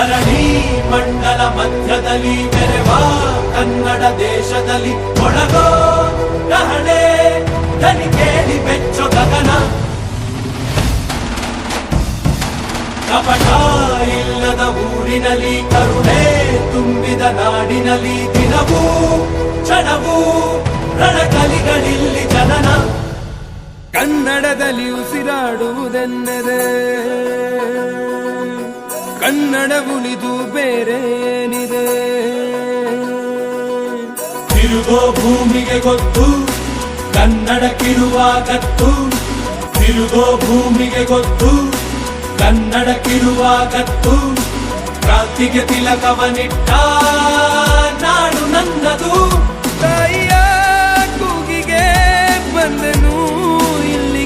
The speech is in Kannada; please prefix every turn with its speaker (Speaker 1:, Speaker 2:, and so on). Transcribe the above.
Speaker 1: ಧರಣಿ ಮಂಡಲ ಮಧ್ಯದಲ್ಲಿ ಮೆರೆವ ಕನ್ನಡ ದೇಶದಲ್ಲಿ ಒಳಗೋ ರಹಳೆ ಧನಿ ಕೇಳಿ ಬೆಚ್ಚೋ ಗಗನ. ಕಪಟ ಇಲ್ಲದ ಊರಿನಲ್ಲಿ ಕರುಣೆ ತುಂಬಿದ ನಾಡಿನಲ್ಲಿ ದಿನವೂ ಕ್ಷಣವೂ ರಣಕಲಿಗಳಿಲ್ಲಿ ಜನನ.
Speaker 2: ಕನ್ನಡದಲ್ಲಿ ಉಸಿರಾಡುವುದೆಂದರೆ ಕನ್ನಡ ಉಳಿದು ಬೇರೆ ಏನಿದೆ.
Speaker 1: ತಿರುಗೋ ಭೂಮಿಗೆ ಗೊತ್ತು ಕನ್ನಡಕ್ಕಿರುವ ಗತ್ತು. ತಿರುಗೋ ಭೂಮಿಗೆ ಗೊತ್ತು ಕನ್ನಡಕ್ಕಿರುವ ಗತ್ತು. ಕ್ರಾಂತಿಗೆ ತಿಲಕವನಿಟ್ಟ ನಾಡು ನನ್ನದು.